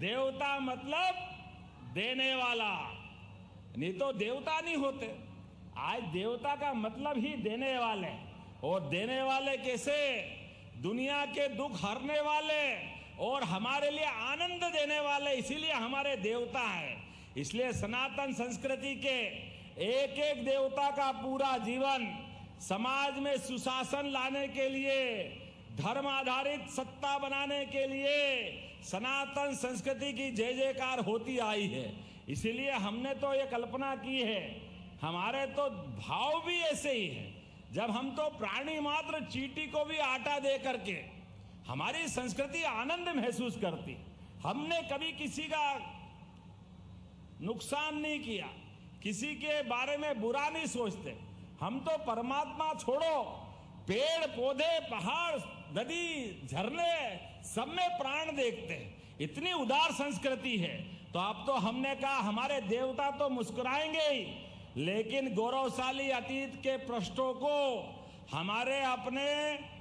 देवता मतलब देने वाला, नहीं तो देवता नहीं होते। आज देवता का मतलब ही देने वाले। और देने वाले कैसे? दुनिया के दुख हरने वाले और हमारे लिए आनंद देने वाले, इसीलिए हमारे देवता हैं। इसलिए सनातन संस्कृति के एक एक देवता का पूरा जीवन समाज में सुशासन लाने के लिए, धर्म आधारित सत्ता बनाने के लिए सनातन संस्कृति की जय जयकार होती आई है। इसीलिए हमने तो ये कल्पना की है, हमारे तो भाव भी ऐसे ही है। जब हम तो प्राणी मात्र चींटी को भी आटा दे करके हमारी संस्कृति आनंद महसूस करती। हमने कभी किसी का नुकसान नहीं किया, किसी के बारे में बुरा नहीं सोचते। हम तो परमात्मा छोड़ो, पेड़ पौधे, पहाड़, नदी, झरने सब में प्राण देखते हैं। इतनी उदार संस्कृति है। तो अब तो हमने कहा हमारे देवता तो मुस्कुराएंगे ही, लेकिन गौरवशाली अतीत के पृष्ठों को हमारे अपने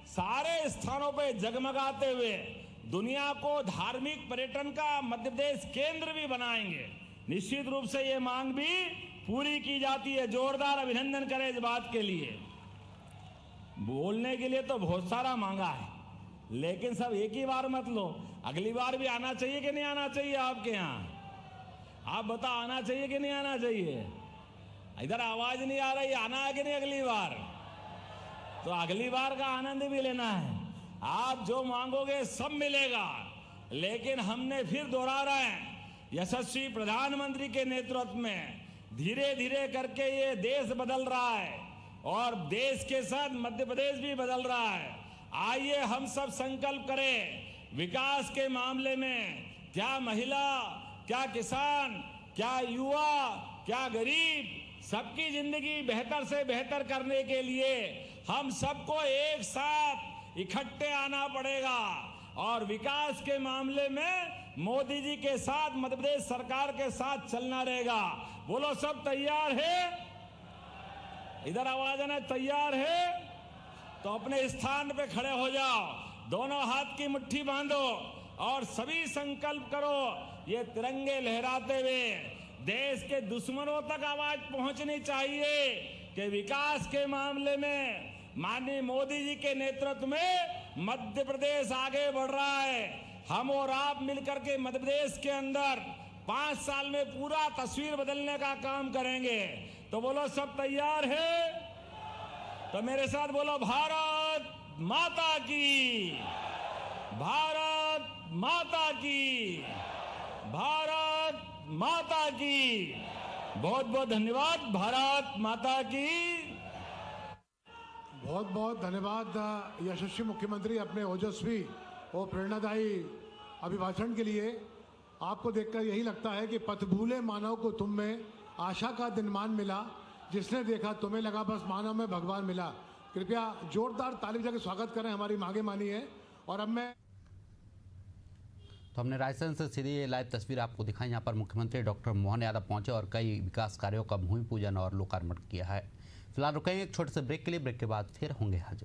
सारे स्थानों पे जगमगाते हुए दुनिया को धार्मिक पर्यटन का मध्य प्रदेश केंद्र भी बनाएंगे। निश्चित रूप से ये मांग भी पूरी की जाती है। जोरदार अभिनंदन करें इस बात के लिए। बोलने के लिए तो बहुत सारा मांगा है, लेकिन सब एक ही बार मत लो। अगली बार भी आना चाहिए कि नहीं आना चाहिए आपके यहाँ? आप बताओ, आना चाहिए कि नहीं आना चाहिए? इधर आवाज नहीं आ रही, आना है कि नहीं अगली बार? तो अगली बार का आनंद भी लेना है। आप जो मांगोगे सब मिलेगा, लेकिन हमने फिर दोहरा रहे हैं, यशस्वी प्रधानमंत्री के नेतृत्व में धीरे धीरे करके ये देश बदल रहा है और देश के साथ मध्य प्रदेश भी बदल रहा है। आइए हम सब संकल्प करें, विकास के मामले में क्या महिला, क्या किसान, क्या युवा, क्या गरीब, सबकी जिंदगी बेहतर से बेहतर करने के लिए हम सबको एक साथ इकट्ठे आना पड़ेगा और विकास के मामले में मोदी जी के साथ, मध्य प्रदेश सरकार के साथ चलना रहेगा। बोलो सब तैयार है? इधर आवाज आना, तैयार है? तो अपने स्थान पे खड़े हो जाओ, दोनों हाथ की मुट्ठी बांधो और सभी संकल्प करो, ये तिरंगे लहराते हुए देश के दुश्मनों तक आवाज पहुंचनी चाहिए कि विकास के मामले में माननीय मोदी जी के नेतृत्व में मध्य प्रदेश आगे बढ़ रहा है। हम और आप मिलकर के मध्य प्रदेश के अंदर 5 साल में पूरा तस्वीर बदलने का काम करेंगे। तो बोलो सब तैयार है? तो मेरे साथ बोलो, भारत माता की, भारत माता की, भारत माता की। बहुत बहुत धन्यवाद। भारत माता की। बहुत बहुत धन्यवाद यशस्वी मुख्यमंत्री अपने ओजस्वी और प्रेरणादायी अभिभाषण के लिए। आपको देखकर यही लगता है कि पथ भूले मानव को तुम में आशा का दिनमान मिला, जिसने देखा तुम्हें लगा बस मानव में भगवान मिला। कृपया जोरदार ताली बजा के स्वागत करें, हमारी मांगे मानी है। और अब मैं तो हमने रायसेन से सीधी ये लाइव तस्वीर आपको दिखाई। यहाँ पर मुख्यमंत्री डॉक्टर मोहन यादव पहुंचे और कई विकास कार्यों का भूमि पूजन और लोकार्पण किया है। फिलहाल रुकेंगे एक छोटे से ब्रेक के लिए। ब्रेक के बाद फिर होंगे हाजिर।